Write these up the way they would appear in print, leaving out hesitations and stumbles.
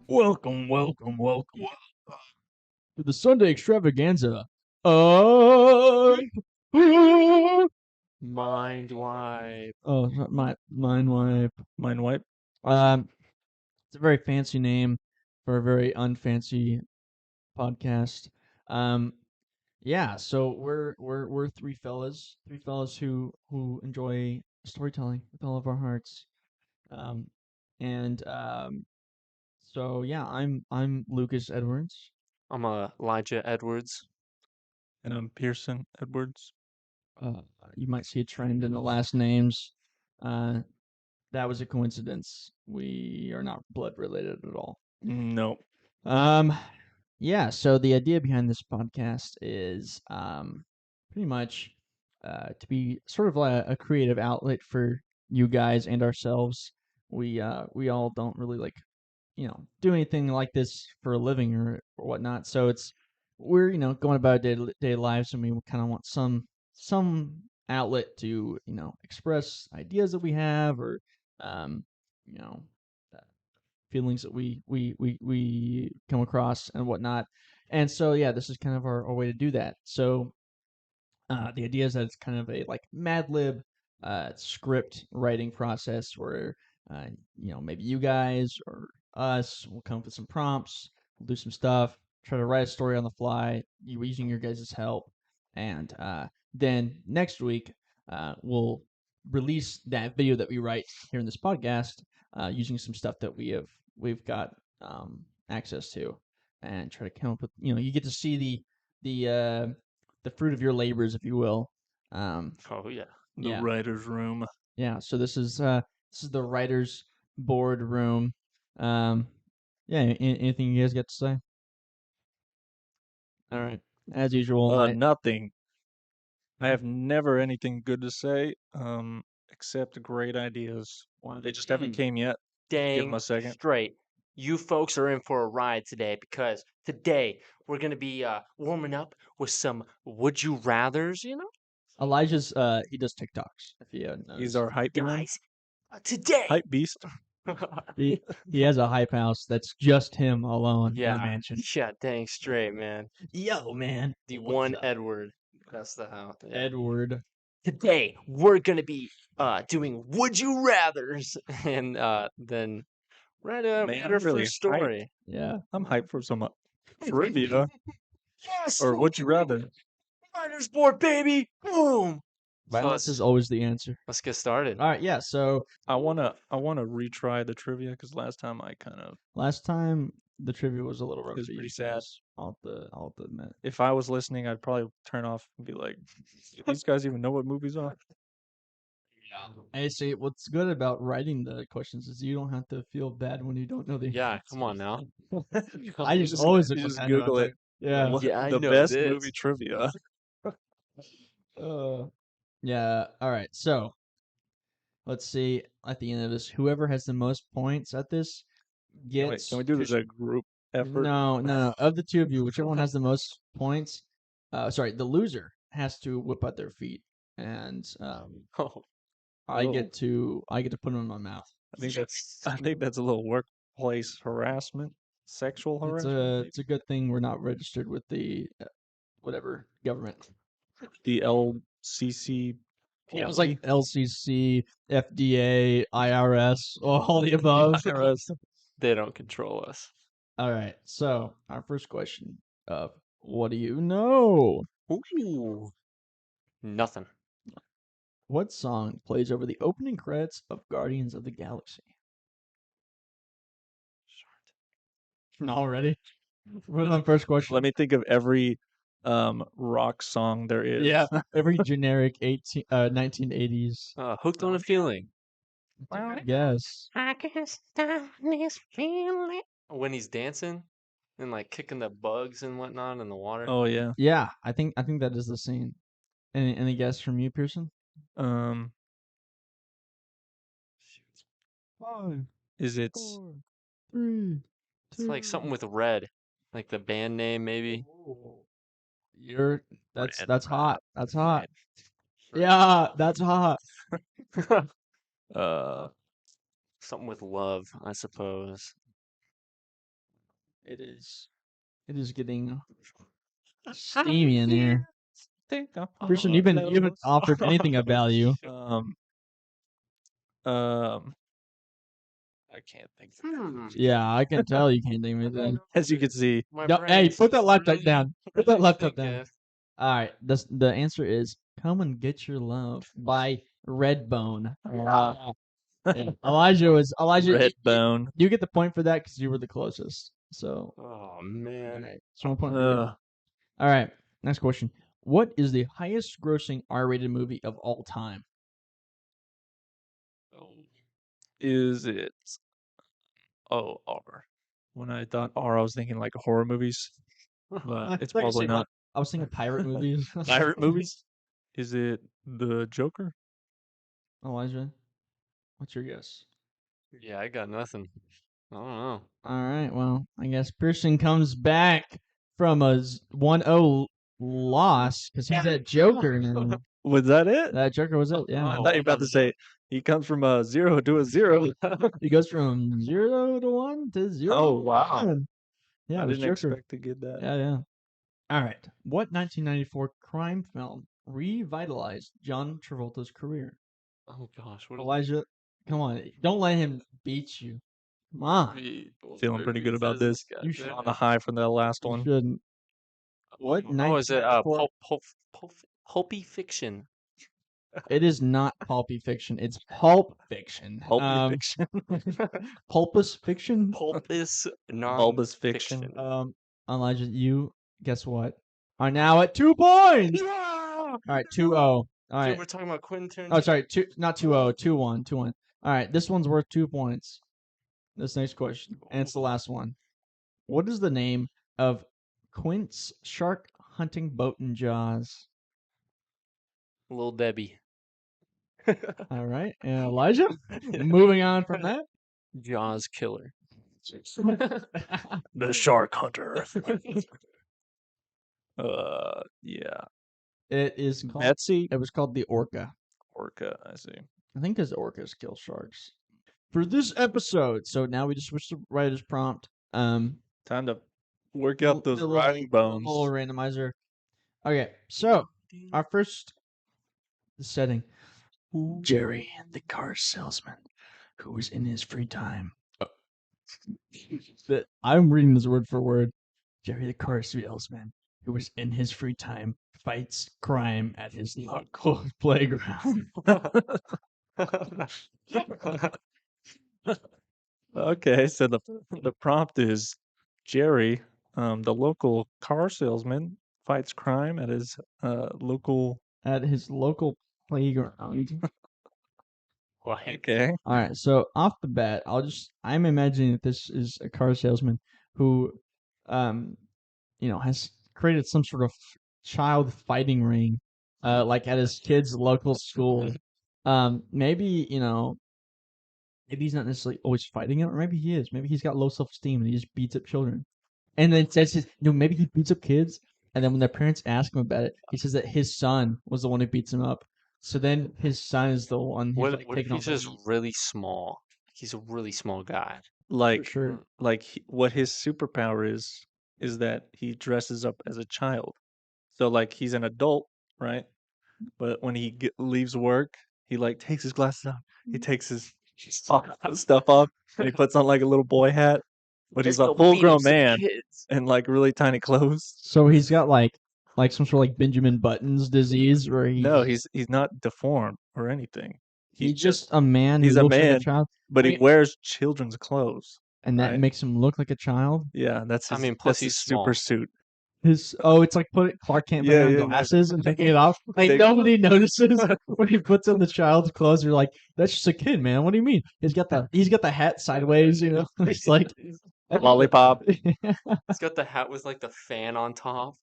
Welcome to the Sunday extravaganza. Mind wipe. Oh, my mind wipe. Mind wipe. It's a very fancy name for a very unfancy podcast. Yeah. So we're three fellas who enjoy storytelling with all of our hearts. Um, and So yeah, I'm Lucas Edwards. I'm Elijah Edwards. And I'm Pearson Edwards. You might see a trend in the last names. That was a coincidence. We are not blood related at all. No. Yeah. So the idea behind this podcast is pretty much to be sort of like a creative outlet for you guys and ourselves. We all don't really do anything like this for a living or whatnot. So we're going about day lives, and we kind of want some outlet to express ideas that we have, or um, you know uh, feelings that we come across and whatnot. And so yeah, this is kind of our way to do that. So the idea is that it's kind of a like Mad Lib script writing process where maybe you guys or us will come up with some prompts, we'll do some stuff, try to write a story on the fly, using your guys' help, and then next week we'll release that video that we write here in this podcast using some stuff that we've got access to, and try to come up with you get to see the fruit of your labors, if you will. Oh yeah. The writer's room. Yeah. So this is the writer's board room. Yeah. Anything you guys got to say? All right. As usual. Nothing. I have never anything good to say, except great ideas. They just haven't came yet. Give them Dang a second. straight. You folks are in for a ride today, because today we're gonna be warming up with some would you rathers, Elijah's he does TikToks. If you haven't noticed. He's our hype man. Guys, today. Hype beast. He has a hype house that's just him alone in a Yeah, mansion. yeah, dang straight, man. Yo, man. The What's one up? Edward. That's the house. Yeah. Edward. Today we're gonna be doing would you rathers, and then write a Man, better really first story. Yeah. I'm hyped for some trivia. Yes. Or would you rather? WritersBored, baby. Boom. Violence is always the answer. Let's get started. All right. Yeah. So I wanna retry the trivia because last time last time the trivia was a little rough. was pretty sad. I'll have to admit. If I was listening, I'd probably turn off and be like, "Do these guys even know what movies are?" Hey, see, what's good about writing the questions is you don't have to feel bad when you don't know the Yeah, answers. come on now. I just always look just bad Google about it. Yeah. Yeah, I the know best this. movie trivia. Yeah. All right. So let's see. At the end of this, whoever has the most points at this gets. Can we do this as a group effort? No. Of the two of you, whichever one has the most points, the loser has to whip out their feet, and Oh, I get to put it in my mouth. I think that's a little workplace harassment, sexual harassment. It's a good thing we're not registered with the whatever government. The LCC. Yeah, it was like LCC, FDA, IRS, all the above. they don't control us. All right. So our first question of what do you know? Ooh. Nothing. What song plays over the opening credits of Guardians of the Galaxy? Already? What's the first question? Let me think of every rock song there is. Yeah, every generic 1980s. Hooked on a Feeling. Yes. I can't stop this feeling. When he's dancing and like kicking the bugs and whatnot in the water. Oh yeah. Yeah, I think that is the scene. Any guess from you, Pearson? 5. Is it 4, 3, 2. It's like something with red, like the band name maybe. That's hot. That's hot. Yeah, that's hot. Something with love, I suppose. It is. It is getting steamy in here. Christian, you haven't offered anything of value. I can't think. Yeah, I can tell you can't think of anything. As you can see, Hey, put that laptop really, down. Put that really laptop down. thinking. All right, the answer is "Come and Get Your Love" by Redbone. Elijah. Redbone. You get the point for that because you were the closest. So, Oh man. all right, so 1 point for you. All right, next question. What is the highest grossing R-rated movie of all time? Is it? Oh, R. When I thought R, I was thinking like horror movies, but it's probably not. I was thinking pirate movies. Pirate movies? Is it the Joker? Elijah, what's your guess? Yeah, I got nothing. I don't know. All right, well, I guess Pearson comes back from a 1-0 loss because he's at Joker now. Was that it? That Joker was it, yeah. I thought you were about to say he comes from a 0 to a 0. He goes from 0 to 1 to 0 Oh, to wow. 1. Yeah, I it was didn't Joker. expect to get that. Yeah. All right. What 1994 crime film revitalized John Travolta's career? Oh gosh, what Elijah, come on. Don't let him beat you. Come on. Feeling pretty good about this. You should. On the high from that last You one. shouldn't. What Oh, is it 1994? Pulpy Fiction? It is not pulpy fiction. It's pulp fiction. Pulpy fiction. Pulpus fiction. Pulpus Bulbous fiction. non-fiction. Elijah, you guess what? Are now at 2 points. All right, 2-0. All right. Dude, we're talking about Quentin Tarantino. Oh, sorry, not 2-0, 2-1, 2-1. All right, this one's worth 2 points. This next question, and it's the last one. What is the name of Quint's shark hunting boat in Jaws? Little Debbie. All right, and Elijah. Moving on from that. Jaws killer. The shark hunter. Yeah. It is called Betsy. It was called the Orca. Orca, I see. I think because orcas kill sharks. For this episode, so now we just switched to writer's prompt. Time to work out those writing bones. Little randomizer. Okay, so our first setting. Jerry, the car salesman, who was in his free time. I'm reading this word for word. Jerry, the car salesman, who was in his free time, fights crime at his local playground. Okay, so the prompt is Jerry, the local car salesman, fights crime at his local playground. Okay. All right, so off the bat, I'm imagining that this is a car salesman who, has created some sort of child fighting ring, like at his kid's local school. Maybe maybe he's not necessarily always fighting it, or maybe he is. Maybe he's got low self-esteem and he just beats up children. And then says maybe he beats up kids, and then when their parents ask him about it, he says that his son was the one who beats him up. So then his son is the one who's What if he's just really small? He's a really small guy. Like, sure. What his superpower is that he dresses up as a child. So like he's an adult, right? But when he leaves work, he like takes his glasses off. He takes his stuff off, and he puts on like a little boy hat. But he's a full-grown man in like really tiny clothes. So he's got like some sort of like Benjamin Button's disease, where he's not deformed or anything. He's just a man. He's who a looks man, like a child, but he wears children's clothes, and that makes him look like a child. Yeah, that's his. Plus he's he's super suit. It's like Clark Kent putting on glasses and taking it off. Like nobody notices when he puts on the child's clothes. You're like, that's just a kid, man. What do you mean? He's got the hat sideways. It's like lollipop. He's got the hat with like the fan on top.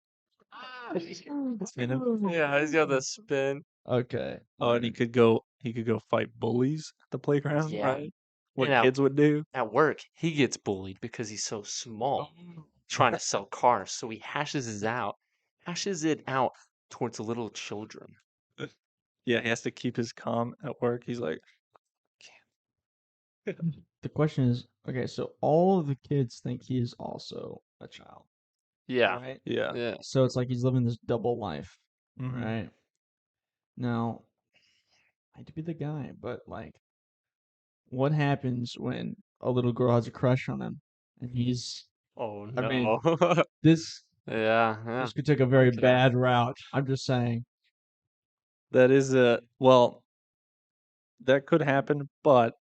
Yeah, he's got the spin. Okay. Oh, and he could go fight bullies at the playground. Yeah. Right? What kids would do. At work, he gets bullied because he's so small, trying to sell cars. So he hashes it out towards little children. Yeah, he has to keep his calm at work. He's like, The question is, okay, so all of the kids think he is also a child, Yeah. right? Yeah. Yeah. So it's like he's living this double life, Mhm. right? Now, I hate to be the guy, but like, what happens when a little girl has a crush on him, and he's? Oh I mean, no. this Yeah. could take a very Okay. bad route. I'm just saying. That is well, that could happen, but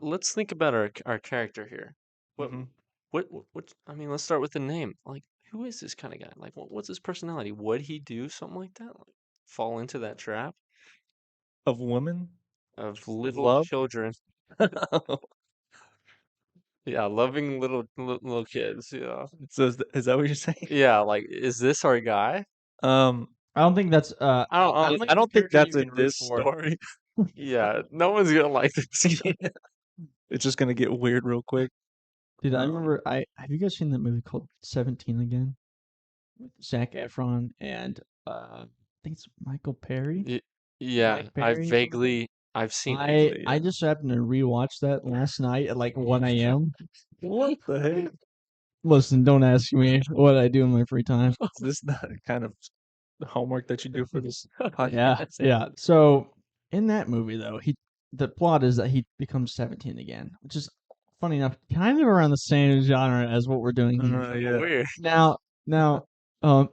Let's think about our character here. What mhm. what I mean, let's start with the name. Like, who is this kind of guy? Like, what's his personality? Would he do something like that? Like, fall into that trap Of women of little love. children? Yeah, loving little kids. Yeah. So is that what you're saying? Yeah. Like, is this our guy? Um, I don't think that's. I don't think I it's a don't think character that's you in can root this for. story. Yeah. No one's gonna like this. It's just gonna get weird real quick. Dude, I remember. Have you guys seen that movie called 17 Again with Zac Efron and I think it's Michael Perry, Y- Yeah, Mike Perry or something. I've seen it. Vaguely, I yeah. just happened to rewatch that last night at like 1 a.m. What the heck? Listen, don't ask me what I do in my free time. Is this the kind of homework that you do for this podcast? Yeah. So in that movie, though, the plot is that he becomes 17 again, which is funny enough, kind of around the same genre as what we're doing here. Yeah. Weird. Now,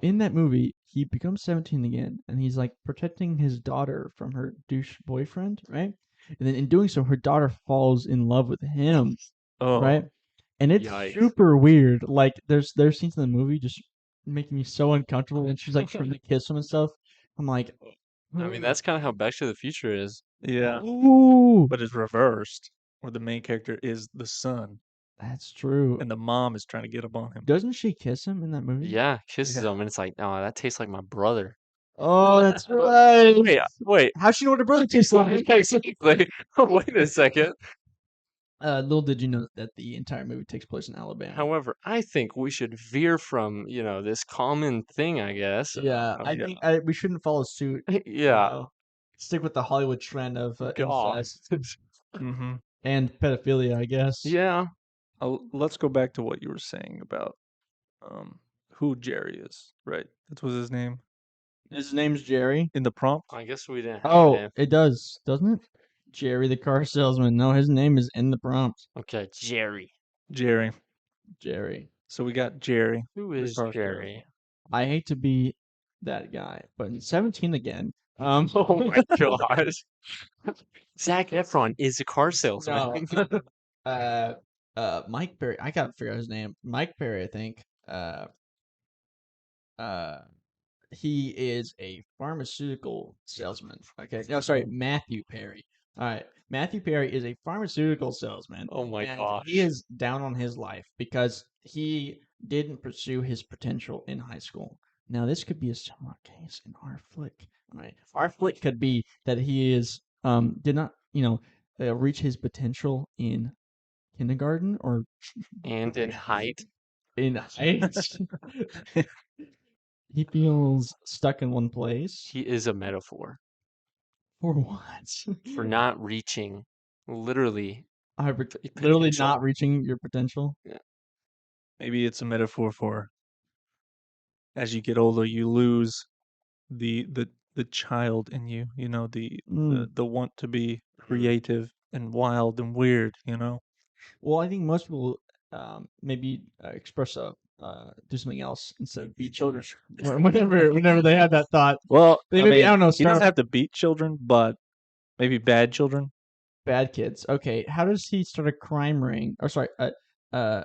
in that movie, he becomes 17 again, and he's like protecting his daughter from her douche boyfriend, right? And then in doing so, her daughter falls in love with him, Oh, right? And it's Yikes. super weird. Like there's scenes in the movie just making me so uncomfortable, and she's like trying to kiss him and stuff. I'm like, I mean, that's kind of how Back to the Future is. yeah. ooh, But it's reversed, where the main character is the son, that's true. and the mom is trying to get up on him. Doesn't she kiss him in that movie? Yeah, kisses Yeah. him, and it's like, oh, that tastes like my brother. Oh, that's right. Wait. How's she know what her brother tastes like? Exactly. Wait a second. Little did you know that the entire movie takes place in Alabama. However, I think we should veer from, this common thing, I guess. Yeah, I yeah. think we shouldn't follow suit. Yeah. Stick with the Hollywood trend of God. incest Mm-hmm. and pedophilia, I guess. Yeah. Let's go back to what you were saying about who Jerry is, right? That was his name His name's Jerry. in the prompt. I guess we didn't have Oh, him. it does, doesn't it? Jerry the car salesman. No, his name is in the prompt. Okay, Jerry. Jerry. Jerry. So we got Jerry. Who the is car Jerry? I hate to be that guy, but in 17 again. Oh my gosh. Zac Efron is a car salesman. No. Mike Perry. I gotta figure out his name. Mike Perry, I think. Uh, he is a pharmaceutical salesman. Okay, no, sorry, Matthew Perry. All right, Matthew Perry is a pharmaceutical salesman. Oh my and gosh. he is down on his life because he didn't pursue his potential in high school. Now, this could be a similar case in our flick. All right, our flick could be that he is did not reach his potential in kindergarten or And in height. in height. He feels stuck in one place. He is a metaphor For what? for not reaching literally Literally potential. not reaching your potential. Yeah. Maybe it's a metaphor for as you get older, you lose the child in you. You know, the want to be creative and wild and weird. You know. Well, I think most people maybe express do something else instead of be children. Whenever they have that thought, Well, they I maybe mean, I don't know he start doesn't have to beat children, but maybe bad children. bad kids. Okay, how does he start a crime ring? Or sorry, a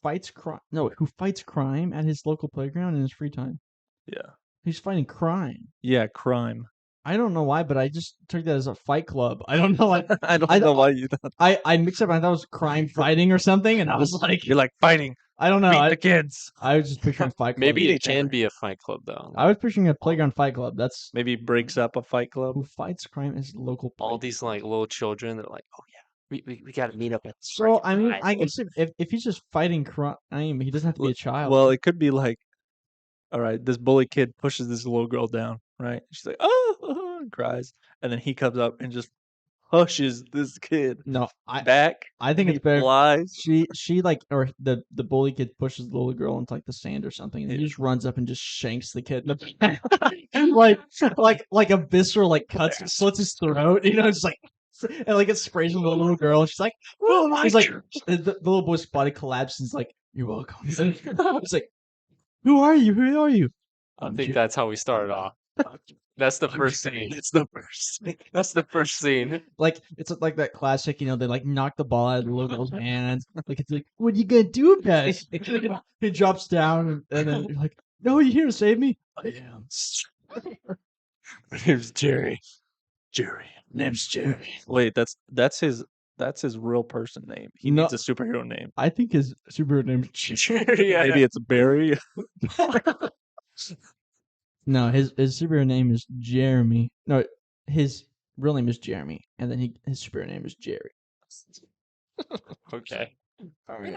fights crime. No, who fights crime at his local playground in his free time? Yeah. He's fighting crime. Yeah, crime. I don't know why, but I just took that as a fight club. I don't know. I don't know why you thought. I mixed up. I thought it was crime fighting or something, and I was like, You're like fighting. I don't know. Beat the kids. I was just picturing fight club. Maybe it can be a fight club though. I was picturing a playground fight club. That's Maybe breaks up a fight club. who fights crime is local. All these like little children that are like, oh yeah, we got to meet up at the So I mean, fight. I guess if he's just fighting crime, he doesn't have to be a child. Well, it could be like, all right, this bully kid pushes this little girl down, right? She's like, oh, and cries, and then he comes up and just pushes this kid No, back. I think and it's he better. flies. She like, or the bully kid pushes the little girl into like the sand or something, and he Yeah. just runs up and just shanks the kid in the back. like a visceral like slits his throat, just like, and like it sprays on the little girl, and she's like, Oh my he's like, God. the little boy's body collapses, and he's like, "You're welcome." He's like, "Who are you? Who are you?" I think that's how we started off. That's the first scene. That's the first thing. That's the first scene. Like it's like that classic, they like knock the ball out of the little girl's hands. Like it's like, what are you gonna do about it? He drops down, and then you're like, "No, you here to save me?" I am. My name's Jerry. Jerry. Name's Jerry. Wait, that's his real person name. He No, needs a superhero name. I think his superhero name is Jerry. Yeah. Maybe it's Barry. No, his superhero name is Jeremy. No, his real name is Jeremy, and then his superhero name is Jerry. Okay. All right.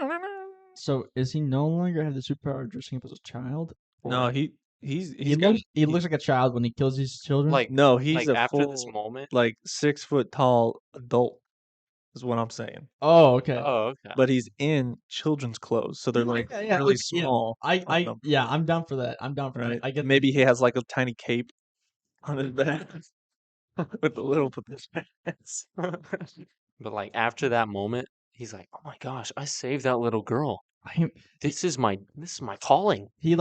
So is he no longer have the superpower of dressing up as a child? No, Or he's he got looks like a child when he kills these children. Like, no, he's like a after full this moment. like 6 foot tall adult is what I'm saying. Oh, okay. Oh, okay. But he's in children's clothes, so they're like Yeah, really like, yeah, small. on him, I'm down for that. I'm down for right? that. I get Maybe he has like a tiny cape on his back with a little pants. But like after that moment, he's like, "Oh my gosh, I saved that little girl. I, This is my calling." he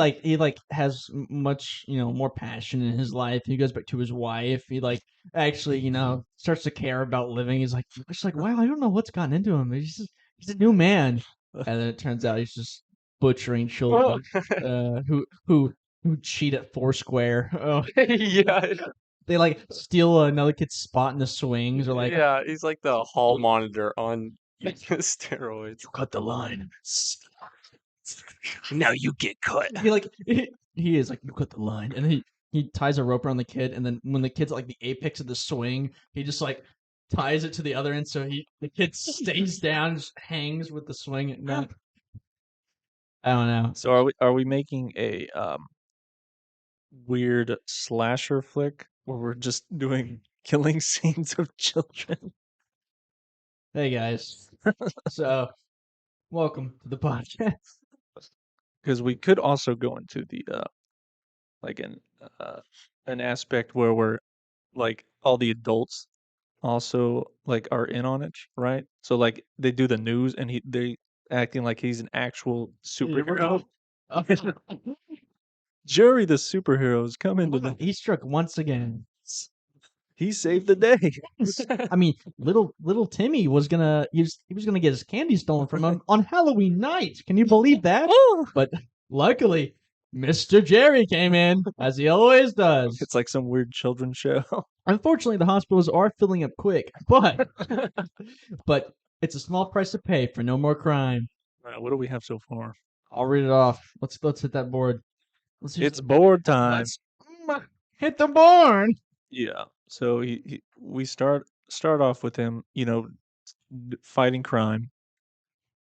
has much more passion in his life. He goes back to his wife. He actually starts to care about living. He's like, wow, I don't know what's gotten into him. He's a new man. And then it turns out he's just butchering children who cheat at Foursquare. Oh, Yeah. they steal another kid's spot in the swings, or Yeah, he's like the hall monitor on steroids. you cut the line. Now you get cut. He is like, you cut the line, and he ties a rope around the kid, and then when the kid's at the apex of the swing, he just ties it to the other end, so the kid stays down, just hangs with the swing. And I don't know. So are we making a weird slasher flick where we're just doing killing scenes of children? Hey guys, so welcome to the podcast. Because we could also go into the like an aspect where we're like all the adults also like are in on it, right? So like they do the news and they acting like he's an actual superhero. Jerry the superhero is coming to the He struck once again. he saved the day. I mean, little Timmy was he was gonna get his candy stolen from him on Halloween night. Can you believe that? But luckily, Mr. Jerry came in, as he always does. It's like some weird children's show. Unfortunately, the hospitals are filling up quick, but it's a small price to pay for no more crime. What do we have so far? I'll read it off. Let's hit that board. It's board time. Let's hit the board. Yeah. So we start off with him, fighting crime,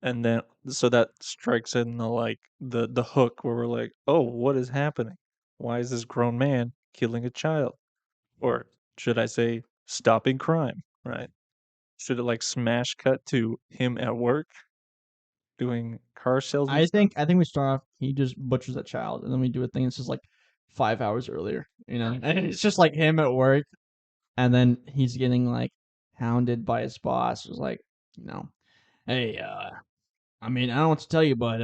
and then so that strikes in the hook where we're like, oh, what is happening? Why is this grown man killing a child? Or should I say, stopping crime? Right? Should it smash cut to him at work doing car salesman I stuff? think we start off. He just butchers a child, and then we do a thing that's just 5 hours earlier. And it's just him at work, and then he's getting hounded by his boss. It's hey, I mean, I don't know what to tell you, but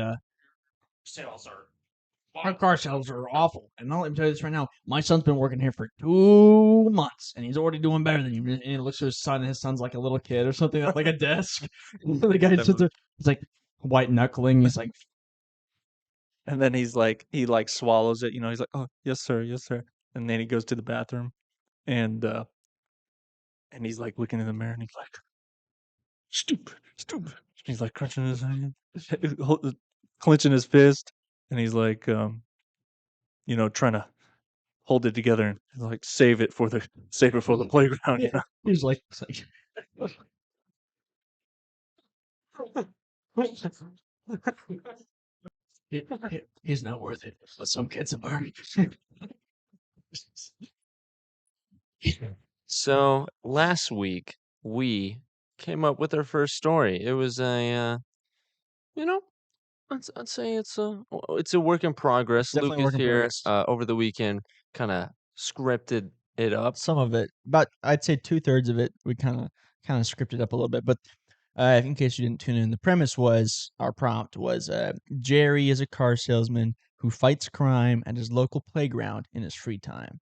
our car sales are awful. And I'll let me tell you this right now. My son's been working here for 2 months, and he's already doing better than you. And he looks at his son, and his son's like a little kid or something, at a desk. The guy sits there, he's white knuckling. He's like, and then he swallows it. He's like, oh, yes, sir, yes, sir. And then he goes to the bathroom, and he's looking in the mirror, and he's like, stupid, stupid. He's crunching his hand, clenching his fist, and he's trying to hold it together and save it for the playground. yeah. He's like he's not worth it. But some kids are. So last week we came up with our first story. It was you know, I'd say it's a work in progress. Definitely a Lucas work in here, progress. over the weekend, kind of scripted it up. Some of it, but I'd say 2/3 of it we kind of scripted up a little bit. But in case you didn't tune in, the premise was our prompt was Jerry is a car salesman who fights crime at his local playground in his free time,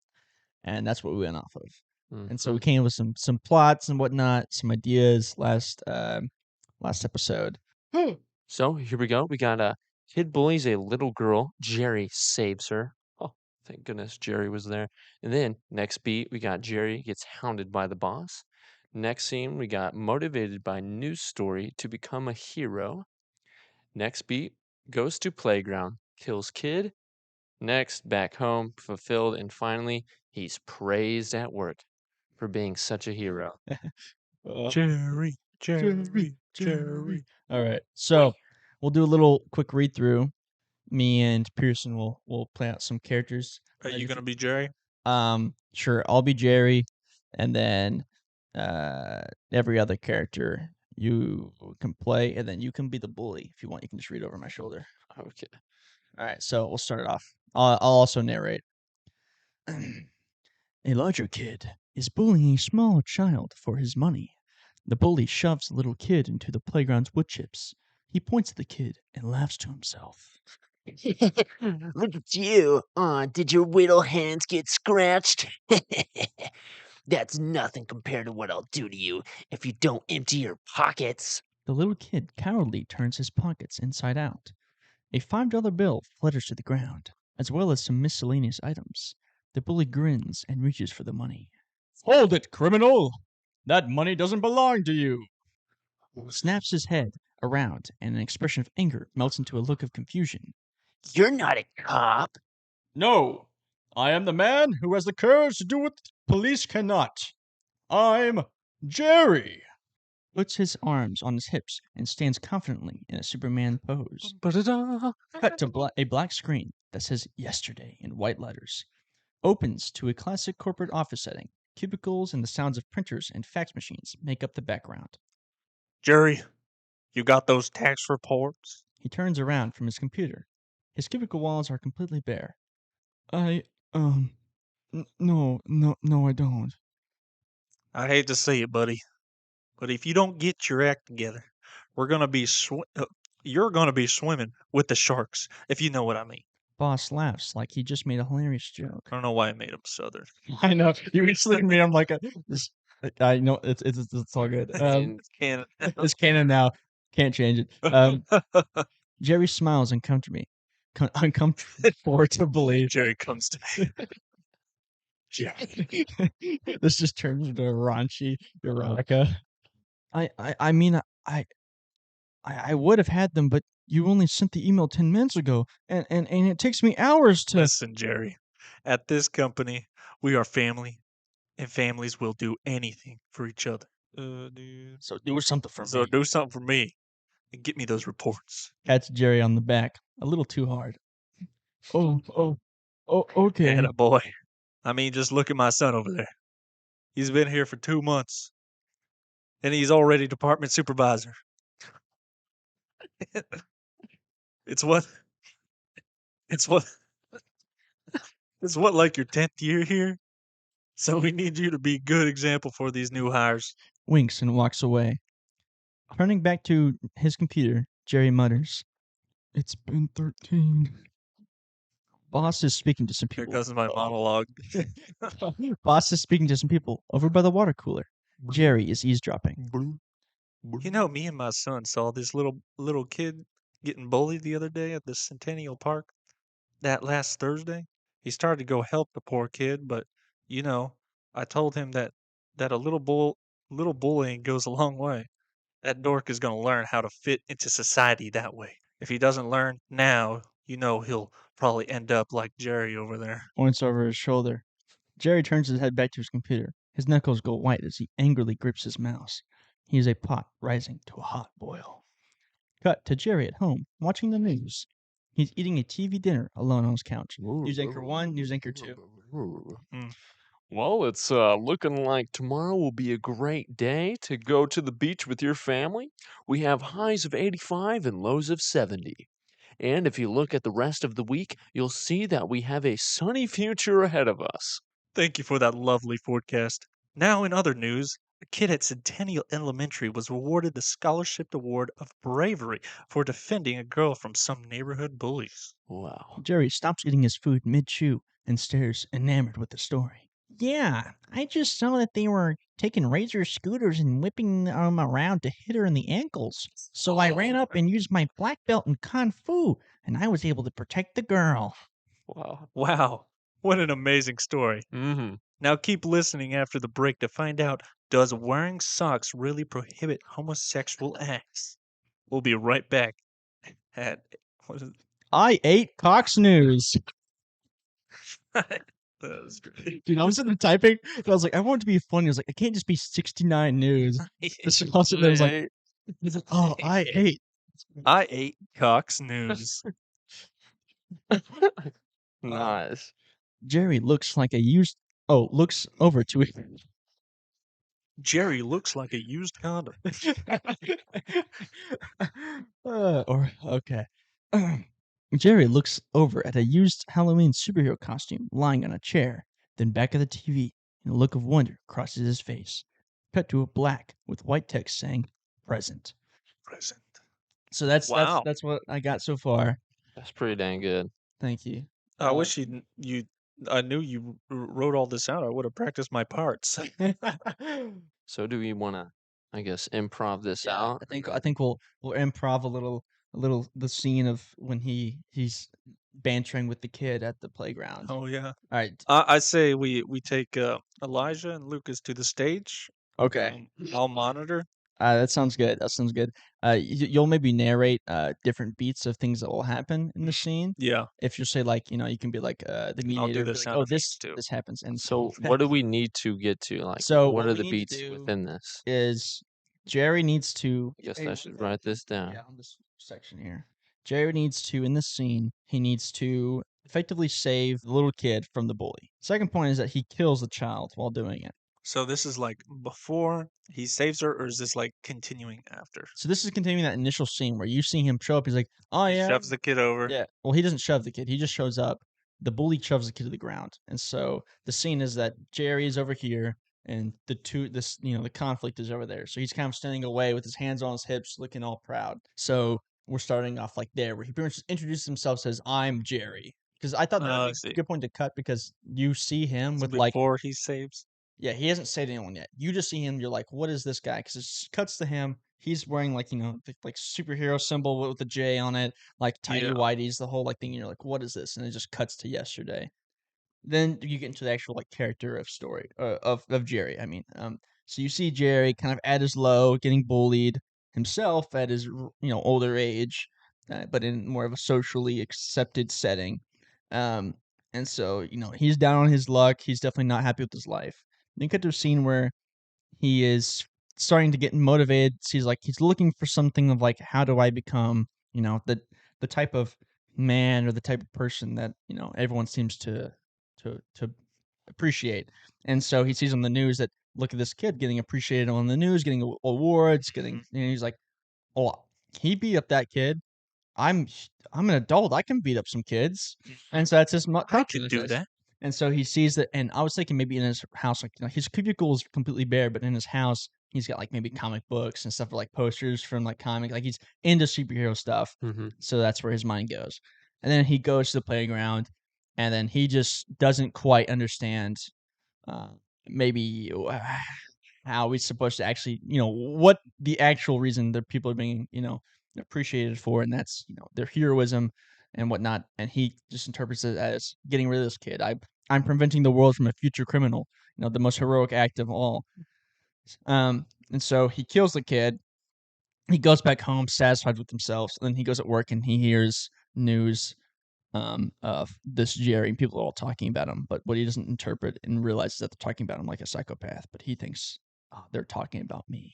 and that's what we went off of. And so we Mhm. came with some plots and whatnot, some ideas last episode. So here we go. We got a kid bullies a little girl. Jerry saves her. Oh, thank goodness Jerry was there. And then next beat, we got Jerry gets hounded by the boss. Next scene, we got motivated by news story to become a hero. Next beat, goes to playground, kills kid. Next, back home, fulfilled. And finally, he's praised at work for being such a hero. Jerry, Jerry, Jerry, Jerry. Jerry. All right, so we'll do a little quick read through. Me and Pearson will play out some characters. Are you gonna be Jerry? Sure, I'll be Jerry, and then every other character you can play, and then you can be the bully if you want. You can just read over my shoulder. Okay. All right, so we'll start it off. I'll also narrate. A larger kid is bullying a small child for his money. The bully shoves the little kid into the playground's wood chips. He points at the kid and laughs to himself. Look at you. Did your little hands get scratched? That's nothing compared to what I'll do to you if you don't empty your pockets. The little kid cowardly turns his pockets inside out. A $5 bill flutters to the ground, as well as some miscellaneous items. The bully grins and reaches for the money. Hold it, criminal! That money doesn't belong to you! Snaps his head around, and an expression of anger melts into a look of confusion. You're not a cop. No! I am the man who has the courage to do what the police cannot. I'm Jerry! Puts his arms on his hips and stands confidently in a Superman pose. Ba-da-da. Cut to a black screen that says yesterday in white letters. Opens to a classic corporate office setting. Cubicles and the sounds of printers and fax machines make up the background. Jerry, you got those tax reports? He turns around from his computer. His cubicle walls are completely bare. No, I don't. I hate to say it, buddy, but if you don't get your act together, we're gonna be you're gonna be swimming with the sharks, if you know what I mean. Boss laughs like he just made a hilarious joke. I don't know why I made him southern. I know. You instantly made him like a. I know it's all good. And Can It's canon now. Can't change it. Jerry smiles uncomfortably. Jerry comes to me. Jerry. This just turns into a raunchy erotica. I mean, I would have had them, but you only sent the email 10 minutes ago, and it takes me hours to. Listen, Jerry, at this company, we are family, and families will do anything for each other. Dude. So do something for So me. do something for me and get me those reports. Pats Jerry on the back a little too hard. Oh, okay. And a boy. I mean, just look at my son over there. He's been here for 2 months, and he's already department supervisor. It's what? It's what? It's what, like your 10th year here? So we need you to be a good example for these new hires. Winks and walks away. Turning back to his computer, Jerry mutters, "It's been 13." Boss is speaking to some Here people. goes my monologue. Boss is speaking to some people over by the water cooler. Jerry is eavesdropping. You know, me and my son saw this little kid getting bullied the other day at the Centennial Park. That last Thursday, he started to go help the poor kid, but you know, I told him that a little bullying goes a long way. That dork is going to learn how to fit into society that way. If he doesn't learn now, you know he'll probably end up like Jerry over there. Points over his shoulder. Jerry turns his head back to his computer. His knuckles go white as he angrily grips his mouse. He is a pot rising to a hot boil. Cut to Jerry at home, watching the news. He's eating a TV dinner alone on his couch. News anchor 1, news anchor 2. Well, it's looking like tomorrow will be a great day to go to the beach with your family. We have highs of 85 and lows of 70. And if you look at the rest of the week, you'll see that we have a sunny future ahead of us. Thank you for that lovely forecast. Now, in other news, a kid at Centennial Elementary was awarded the Scholarship Award of Bravery for defending a girl from some neighborhood bullies. Wow. Jerry stops eating his food mid-chew and stares enamored with the story. Yeah, I just saw that they were taking razor scooters and whipping them around to hit her in the ankles. So I ran up and used my black belt in Kung Fu, and I was able to protect the girl. Wow. Wow, what an amazing story. Mm-hmm. Now keep listening after the break to find out, does wearing socks really prohibit homosexual acts? We'll be right back at what is I ate Cox News. it? Dude, I was in the typing, and I was like, I want it to be funny. I was like, it can't just be 69 News. This also there was like, oh, I ate. I ate Cox News. Nice. Jerry looks like a used. Oh, looks over to it. Jerry looks like a used condom. Okay. Jerry looks over at a used Halloween superhero costume lying on a chair. Then back at the TV, and a look of wonder crosses his face. Cut to a black with white text saying "present." Present. So that's Wow. that's what I got so far. That's pretty dang good. Thank you. I wish you. I knew you wrote all this out. I would have practiced my parts. So do we want to, I guess, improv this Yeah, out? I think we'll improv a little the scene of when he's bantering with the kid at the playground. Oh yeah. All right. I say we take Elijah and Lucas to the stage. Okay. I'll monitor. That sounds good. That sounds good. You'll maybe narrate different beats of things that will happen in the scene. Yeah. If you say like, you can be like the I'll do mediator, the be like, sound oh, effects too. this happens, and So what do we need to get to? Like, So what are we the need to beats do within this? is Jerry needs to. I guess Hey, I look should at that. write this down. Yeah, on this section here. Jerry needs to, in this scene, he needs to effectively save the little kid from the bully. Second point is that he kills the child while doing it. So this is like before he saves her, or is this like continuing after? So this is continuing that initial scene where you see him show up. He's like, "Oh He yeah, shoves the kid over. yeah." Well, he doesn't shove the kid. He just shows up. The bully shoves the kid to the ground, and so the scene is that Jerry is over here, and the conflict is over there. So he's kind of standing away with his hands on his hips, looking all proud. So we're starting off like there, where he pretty much just introduces himself, says, "I'm Jerry," because I thought that I would be see. a good point to cut because you see him So with like. before he saves. Yeah, he hasn't said anyone yet. You just see him. You're like, what is this guy? Because it cuts to him. He's wearing like like superhero symbol with the J on it, like tidy Yeah. whities, the whole like thing. And you're like, what is this? And it just cuts to yesterday. Then you get into the actual like character of story of Jerry. I mean, so you see Jerry kind of at his low, getting bullied himself at his older age, but in more of a socially accepted setting. Um, and so he's down on his luck. He's definitely not happy with his life. Then cut to a scene where he is starting to get motivated. So he's looking for something of like, how do I become, the type of man or the type of person that everyone seems to appreciate. And so he sees on the news that look at this kid getting appreciated on the news, getting awards, getting. And he's like, oh, he beat up that kid. I'm an adult. I can beat up some kids, and so that's his I thought could do process. that. And so he sees that, and I was thinking maybe in his house, like his cubicle is completely bare, but in his house he's got like maybe comic books and stuff, or like posters from like comic, like he's into superhero stuff. Mm-hmm. So that's where his mind goes. And then he goes to the playground, and then he just doesn't quite understand, maybe how he's supposed to actually, what the actual reason that people are being, appreciated for, and that's their heroism and whatnot. And he just interprets it as getting rid of this kid. I'm preventing the world from a future criminal. The most heroic act of all. And so he kills the kid. He goes back home, satisfied with himself. And then he goes at work and he hears news of this Jerry, and people are all talking about him. But what he doesn't interpret and realize is that they're talking about him like a psychopath. But he thinks, oh, they're talking about me,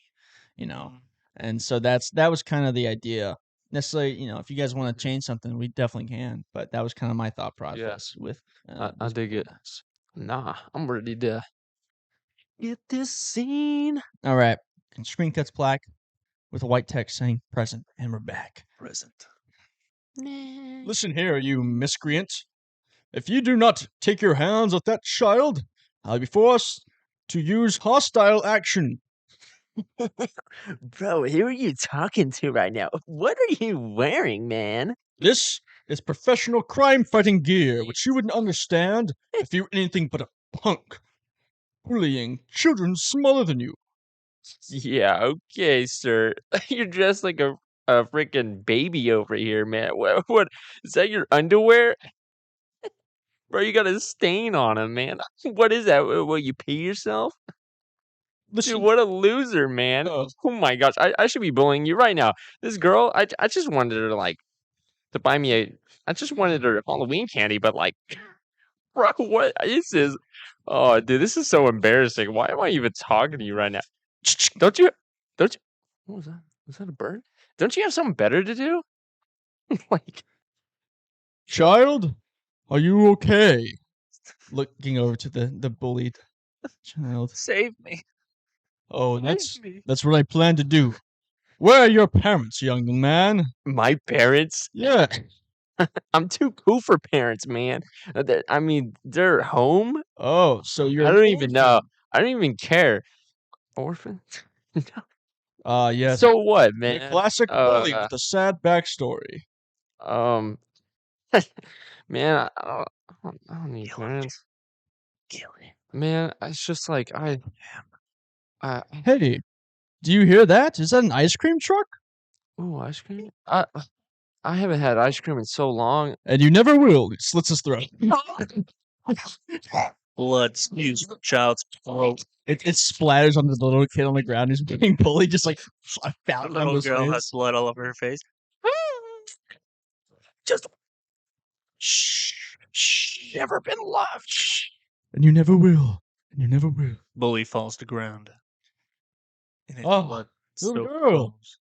And so that was kind of the idea. Necessarily, if you guys want to change something, we definitely can. But that was kind of my thought process with. I dig it. Nah, I'm ready to get this scene. All right. And screen cuts black with a white text saying present, and we're back. Present. Listen here, you miscreant. If you do not take your hands off that child, I'll be forced to use hostile action. Bro, who are you talking to right now? What are you wearing, man? This is professional crime fighting gear, which you wouldn't understand if you were anything but a punk, bullying children smaller than you. Yeah, okay, sir. You're dressed like a freaking baby over here, man. What is that? Your underwear, bro? You got a stain on them, man. What is that? What you pee yourself? Dude, Listen, what a loser, man. uh, Oh my gosh, I should be bullying you right now. This girl, I just wanted her to buy me I just wanted her Halloween candy, but like, bro, what is this? Oh, dude, this is so embarrassing. Why am I even talking to you right now? Don't you, don't you, what was that? Was that a bird? Don't you have something better to do? Like, child, are you okay? Looking over to the bullied child. Save me. Oh, Save me. that's what I plan to do. Where are your parents, young man? my parents, Yeah. I'm too cool for parents, man. I mean, they're home. Oh, so you're I an don't even know. orphan. I don't even care. Orphan? Yes. So what, The man? classic bully with a sad backstory. Um, man, I don't need Kill him. parents. Kill him. Man, it's just like I Hey, do you hear that? Is that an ice cream truck? ooh, ice cream. I haven't had ice cream in so long. And you never will. He slits his throat. Blood spews from child's throat. It splatters onto the little kid on the ground who's being bullied, just like a The fountain on little his girl has face. blood all over her face. Just Shh. Never been loved. Shh. And you never will. And you never will. Bully falls to ground. And his Oh, blood little soaked girl. clothes.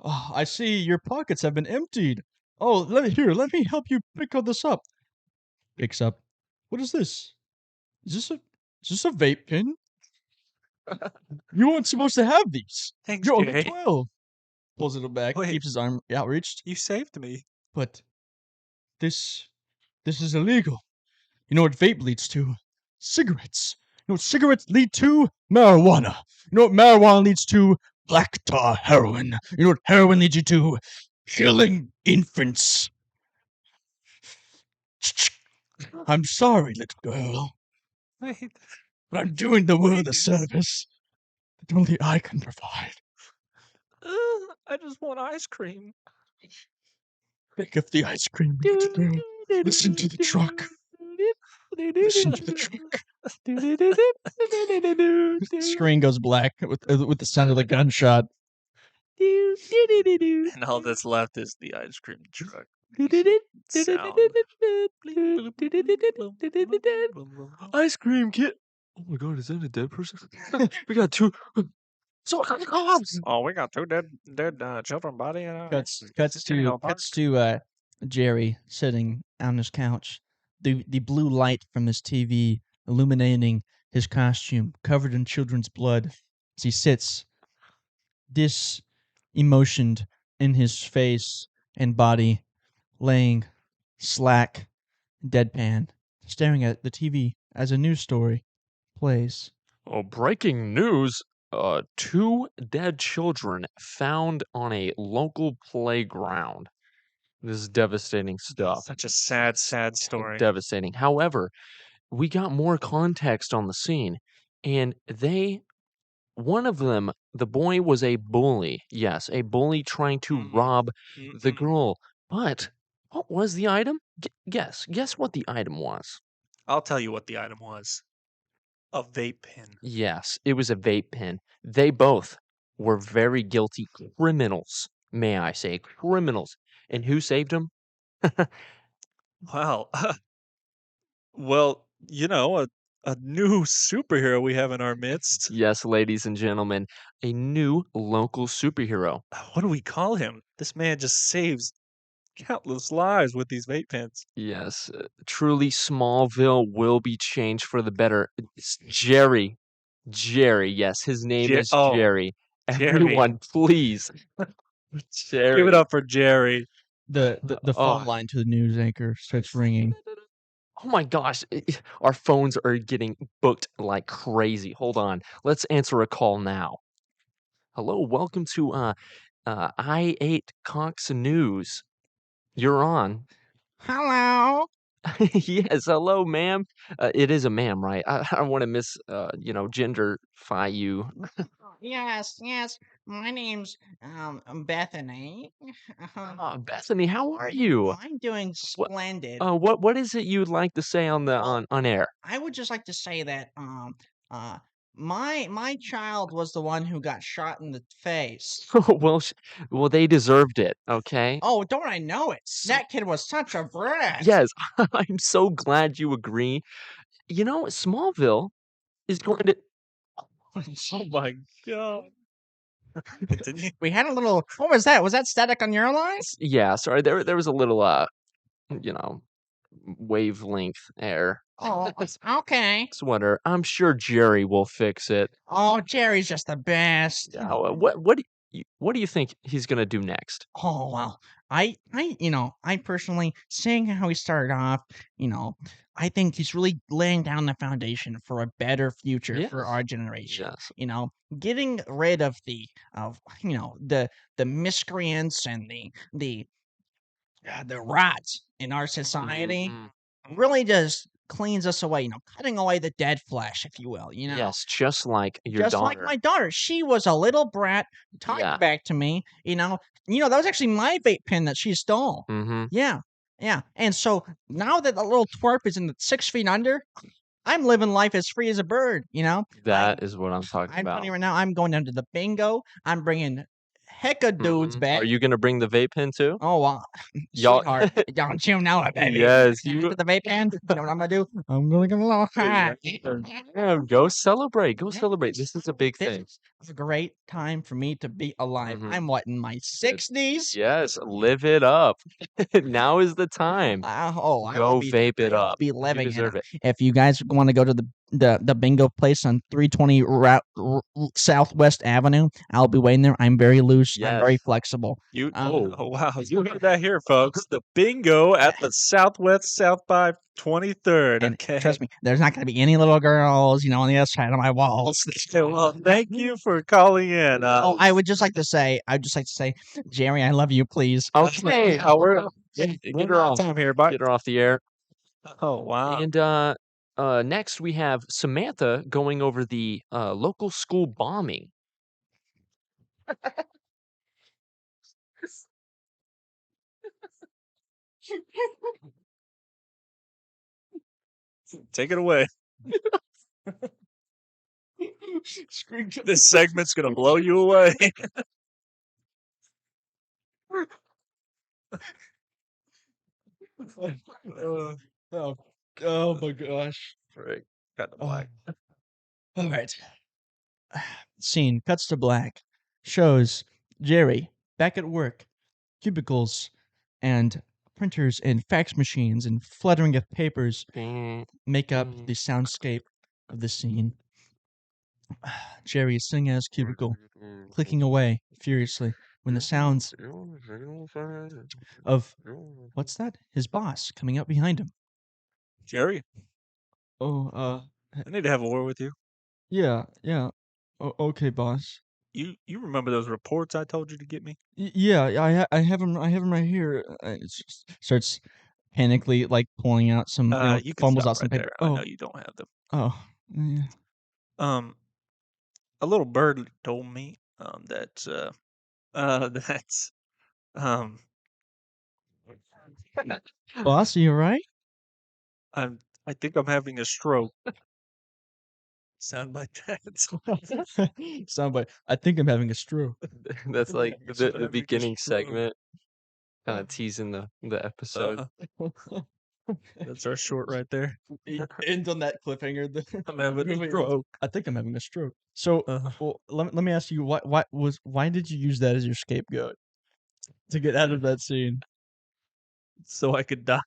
Oh, I see your pockets have been emptied. Oh, let me help you pick all this up. Picks up. What is this? Is this a vape pen? You weren't supposed to have these. Thanks, You're only Jay. 12. Pulls it back, Wait. keeps his arm outreached. You saved me. But this is illegal. You know what vape leads to? Cigarettes. You know what cigarettes lead to? Marijuana. You know what marijuana leads to? Black tar heroin. You know what heroin leads you to? Killing infants. I'm sorry, little girl, Wait. but I'm doing the What world a is- service that only I can provide. I just want ice cream. Pick up the ice cream, little girl. Listen to the truck. Listen to the truck. Screen goes black with the sound of the gunshot. And all that's left is the ice cream truck. Sound. Ice cream kid. Oh my god, is that a dead person? We got two. So cops. Oh, we got two dead children body. Cuts to Jerry sitting on his couch. The blue light from his TV illuminating his costume covered in children's blood as he sits disemotioned in his face and body, laying slack, deadpan, staring at the TV as a news story plays. Oh, breaking news. Two dead children found on a local playground. This is devastating stuff. Such a sad story. Devastating. However, we got more context on the scene, and one of them, the boy was a bully. Yes, a bully trying to rob the girl. But what was the item? Guess what the item was. I'll tell you what the item was. A vape pen. Yes, it was a vape pen. They both were very guilty criminals, may I say, criminals. And who saved them? Wow. Well, you know, a new superhero we have in our midst. Yes, ladies and gentlemen, a new local superhero. What do we call him? This man just saves countless lives with these vape pens. Yes, truly, Smallville will be changed for the better. It's Jerry. Jerry, yes, his name is Oh, Jerry. Jerry. Everyone, please. Give Jerry. it up for Jerry. The phone line to the news anchor starts ringing. Oh my gosh, our phones are getting booked like crazy. Hold on. Let's answer a call now. Hello, welcome to I Ate Cox News. You're on. Hello. Yes, hello, ma'am. It is a ma'am, right? I don't want to genderfy you. Yes, yes. My name's Bethany. Bethany, how are you? I'm doing What splendid. what is it you'd like to say on the Well, on air? I would just like to say that uh my child was the one who got shot in the face. Well, well, they deserved it, okay? Oh, don't I know it? So, That kid was such a brat. yes, I'm so glad you agree. You know, Smallville is going to. Oh my god. Continue. We had a little. What was that? Was that static on your lines? Yeah, sorry, there was a little you know, wavelength error. Oh, okay. Sweater. I'm sure Jerry will fix it. Oh, Jerry's just the best. Yeah, what do you think he's gonna do next? Oh well, I personally, seeing how he started off, I think he's really laying down the foundation for a better future for our Yes. generation. Yes. Getting rid of the miscreants and the rats in our society Mhm. really just cleans us away. Cutting away the dead flesh, if you will. Yes, just like your Just like daughter. my daughter. She was a little brat, talked Yeah. back to me, that was actually my vape pen that she stole. Mhm. Yeah. Yeah. And so now that the little twerp is in the 6 feet under, I'm living life as free as a bird, That is what I'm talking I'm telling about. you right now, I'm going down to the bingo. I'm bringing hecka dudes Mhm. back. Are you gonna bring the vape pen too? Oh, well, Y'all sweetheart, don't you know it, baby? Yes, After the vape pen, you know what I'm gonna do? I'm gonna get a little high. Yeah, go celebrate. Go celebrate. This is a big This thing. is a great time for me to be alive. Mhm. I'm what, in my 60s? Yes, live it up. Now is the time. I will Go be vape it I will up. be You living in deserve them. it. If you guys want to go to the bingo place on 320 Southwest Avenue, I'll be waiting there. I'm very loose. I'm very Yes. flexible. You Um, oh wow, you heard that here, folks. The bingo at the Southwest South by 23rd. And Okay. trust me, there's not going to be any little girls, on the other side of my walls. Okay, well, thank you for calling in. Oh, I would just like to say, Jerry, I love you, please. Okay. we're Get one her off. time here, bye. Get her off the air. Oh wow. And next we have Samantha going over the local school bombing. Take it away. This segment's gonna blow you away. Oh my gosh. Frick. Got the Oh. black. All right. Scene cuts to black. Shows Jerry back at work, cubicles, and printers and fax machines and fluttering of papers make up the soundscape of the scene. Jerry is sitting at his cubicle, clicking away furiously when the sounds of what's that? His boss coming up behind him. Jerry, Oh, I need to have a word with you. yeah. Okay, boss. You remember those reports I told you to get me? Yeah, I have him. I have him right here. Starts panically like pulling out some, You can fumbles stop out some right paper. there. I know you don't have them. Oh, yeah. Um, a little bird told me that that's um Boss, are you alright? I think I'm having a stroke. Sound like that. Soundbite. I think I'm having a stroke. That's like It's the having a beginning stroke. segment, kind of teasing the episode. That's our short right there. Ends on that cliffhanger. I'm having a stroke. I think I'm having a stroke. So, well, let me ask you, why did you use that as your scapegoat to get out of that scene? so I could die.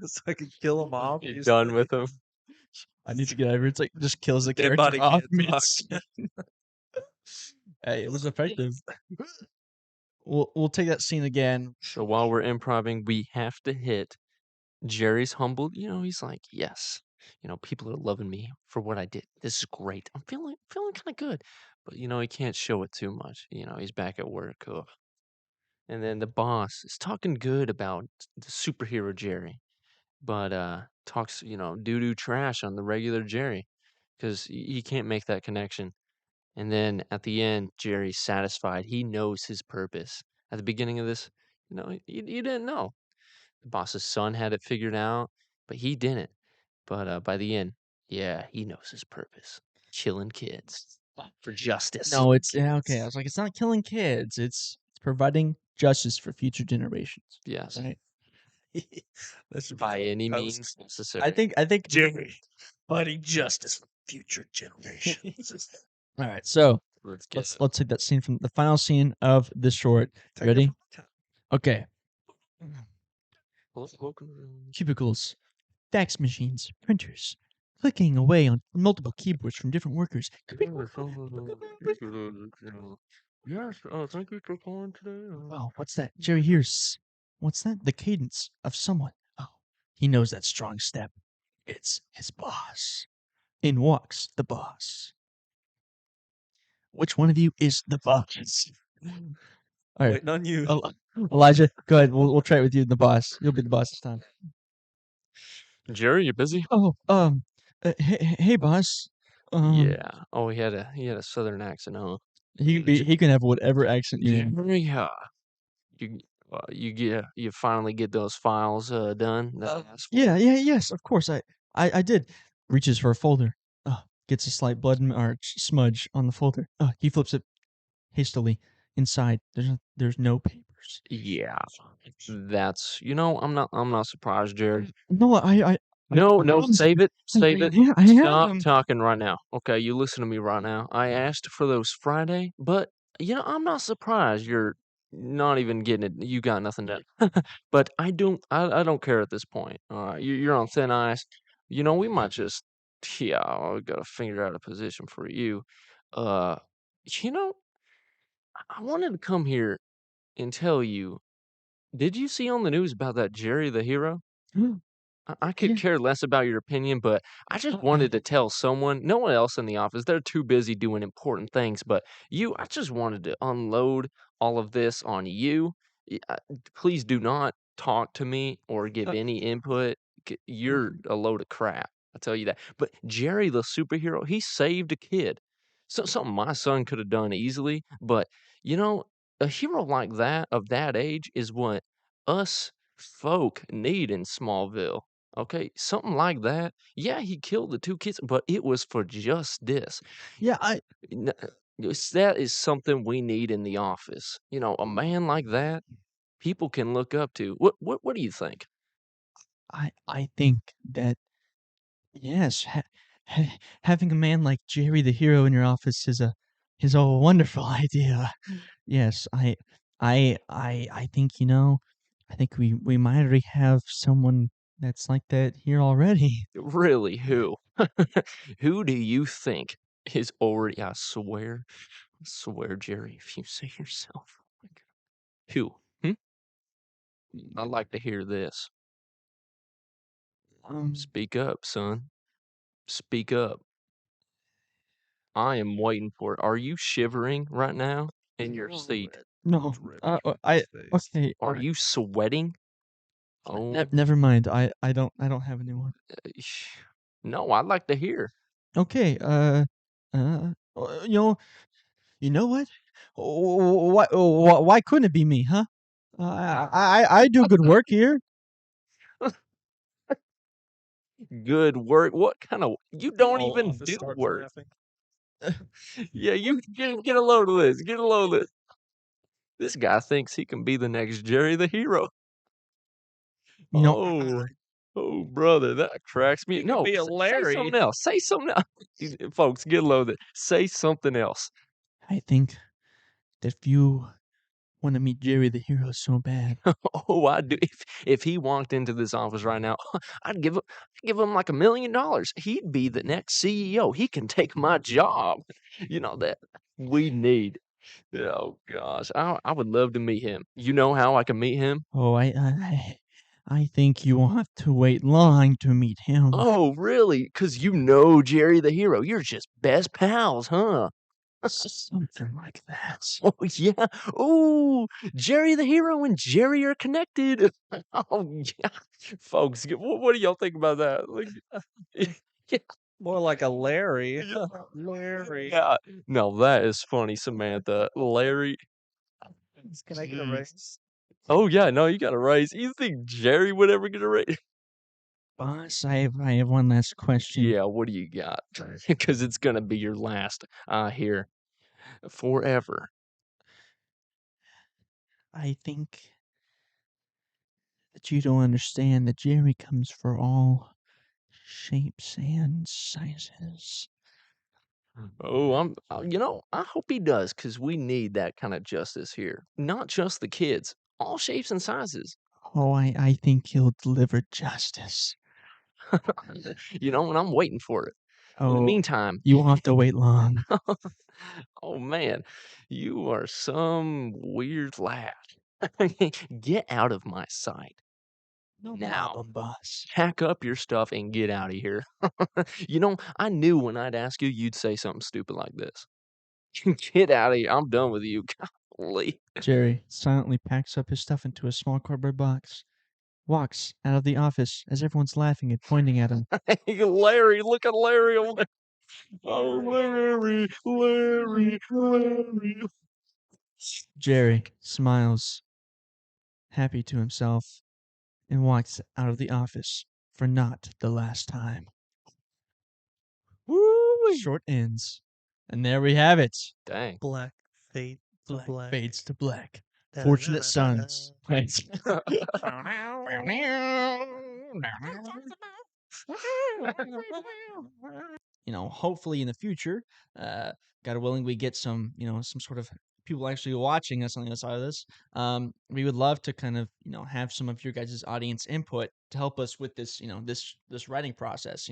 So I could kill him off. You're done with him. I need to get over. It's like just kills the Dead character body off can't talk. mid. Hey, it was effective. We'll take that scene again. So while we're improving, we have to hit Jerry's humbled. He's like, yes, people are loving me for what I did. This is great. I'm feeling kind of good. But he can't show it too much. He's back at work. Ugh. And then the boss is talking good about the superhero Jerry, but talks, doo-doo trash on the regular Jerry because he can't make that connection. And then at the end, Jerry's satisfied. He knows his purpose. At the beginning of this, you didn't know. The boss's son had it figured out, but he didn't. But by the end, yeah, he knows his purpose. Killing kids for justice. No, it's okay. I was like, it's not killing kids. It's providing justice for future generations. Yes. Right? That should be By the any post. means necessary. I think Jerry, fighting justice for future generations. All right, so Let's get let's take that scene from the final scene of the short. Ready? Okay. Cubicles, fax machines, printers, clicking away on multiple keyboards from different workers. Yes, thank you for calling today. Oh, what's that? Jerry hears. What's that? The cadence of someone. Oh, he knows that strong step. It's his boss. In walks the boss. Which one of you is the boss? All right, Waiting on you. Elijah, go ahead. We'll try it with you, the boss. You'll be the boss this time. Jerry, you busy? Oh, hey, boss. Yeah. Oh, he had a southern accent, huh? He can have whatever accent you want. Jerry, you finally get those files done. that I asked for? Yes, of course. I did. Reaches for a folder. Gets a slight blood smudge on the folder. He flips it hastily. Inside, there's no papers. Yeah. That's I'm not surprised, Jared. No, I No, promise save you. it. Save it. Yeah, I have Stop them. talking right now. Okay, you listen to me right now. I asked for those Friday, but I'm not surprised you're not even getting it. You got nothing done. But I don't care at this point. All right, you're on thin ice. We might just I gotta figure out a position for you. Uh, you know, I wanted to come here and tell you. Did you see on the news about that Jerry the hero? I could Yeah. care less about your opinion, but I just wanted to tell someone, no one else in the office, they're too busy doing important things, but I just wanted to unload all of this on you. Please do not talk to me or give any input. You're a load of crap. I tell you that. But Jerry, the superhero, he saved a kid. So something my son could have done easily, but you know, a hero like that of that age is what us folk need in Smallville. Okay, something like that. Yeah, he killed the two kids, but it was for just this. Yeah, N- That is something we need in the office. A man like that, people can look up to. What do you think? I think that yes, having a man like Jerry the hero in your office is a wonderful idea. Yes, I think I think we might already have someone that's like that here already. Really, who? Who do you think is already? I swear, Jerry, if you say yourself. Oh my God. Who? I'd like to hear this. Speak up, son. Speak up. I am waiting for it. Are you shivering right now in your seat? No, okay. Are you sweating? Oh, Never mind. I don't have anyone. no, I'd like to hear. Okay. Uh, you know what? Why couldn't it be me, huh? I do good work here. Good work. What kind of? You don't All even office do starts work. laughing. Yeah, you get a load of this. Get a load of this. This guy thinks he can be the next Jerry the hero. You know, Oh, brother, that cracks me. He could No, be a say Larry. something else. Say something else. Folks, get a load of it. Say something else. I think that if you want to meet Jerry the hero so bad. Oh, I do. If he walked into this office right now, I'd give him like $1 million. He'd be the next CEO. He can take my job. You know that we need. Oh gosh, I would love to meet him. You know how I can meet him? Oh, I think you will have to wait long to meet him. Oh, really? 'Cause you know Jerry the hero. You're just best pals, huh? Something like that. Oh yeah. Oh, Jerry the hero and Jerry are connected. Oh yeah, folks, what do y'all think about that? Like, yeah, More like a Larry. yeah, Larry. yeah. No, that is funny, Samantha. Larry. Can I get a Jeez. raise? Oh yeah, no, you got a raise. You think Jerry would ever get a raise? Boss, I have one last question. Yeah, what do you got? Because it's gonna be your last here forever. I think that you don't understand that Jerry comes for all shapes and sizes. Oh, I hope he does, because we need that kind of justice here. Not just the kids, all shapes and sizes. Oh, I think he'll deliver justice. And I'm waiting for it. In the Oh, meantime, you won't have to wait long. oh man, you are some weird lad. Get out of my sight. No Now, problem, boss. pack up your stuff and get out of here. I knew when I'd ask you, you'd say something stupid like this. Get out of here. I'm done with you. Golly. Jerry silently packs up his stuff into a small cardboard box, walks out of the office as everyone's laughing and pointing at him. Hey, Larry, look at Larry over there. Oh, Larry, Larry, Larry. Jerry smiles, happy to himself, and walks out of the office for not the last time. Woo! Short ends. And there we have it. Dang. Black fade to Black black. fades to black. Fortunate sons. Hopefully in the future, God willing, we get some sort of people actually watching us on the other side of this. We would love to kind of, have some of your guys' audience input to help us with this, this writing process.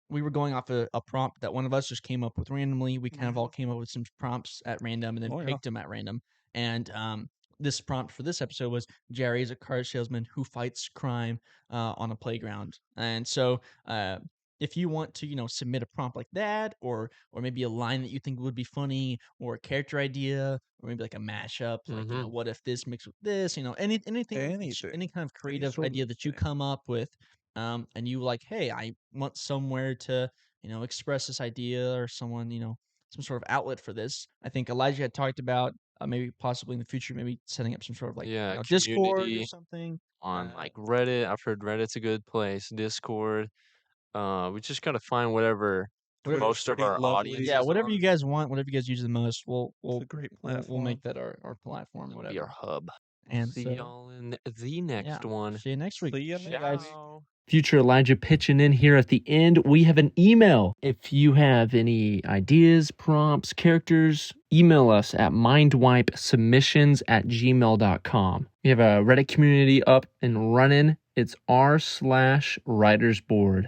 We were going off a prompt that one of us just came up with randomly. We kind of all came up with some prompts at random and then Oh, yeah. picked them at random. And this prompt for this episode was Jerry is a car salesman who fights crime on a playground. And so if you want to, submit a prompt like that, or maybe a line that you think would be funny, or a character idea, or maybe like a mashup, like Mhm. what if this mixed with this, anything, Anything. any kind of creative sort of idea that you thing. come up with. And you like, hey, I want somewhere to, express this idea, or someone, some sort of outlet for this. I think Elijah had talked about maybe possibly in the future, maybe setting up some sort of like, Yeah, Discord or community something. on like Reddit. I've heard Reddit's a good place. Discord. We just gotta find whatever Twitter's most of pretty our lovely. audience Yeah, is whatever on. you guys want, whatever you guys use the most, we'll It's a great we'll platform. make that our platform, It'll be our whatever. hub. And See so, y'all in the next yeah, one. see you next week. See you Bye, next guys. week. Future Elijah pitching in here at the end. We have an email. If you have any ideas, prompts, characters, email us at mindwipesubmissions@gmail.com. We have a Reddit community up and running. It's r/WritersBored.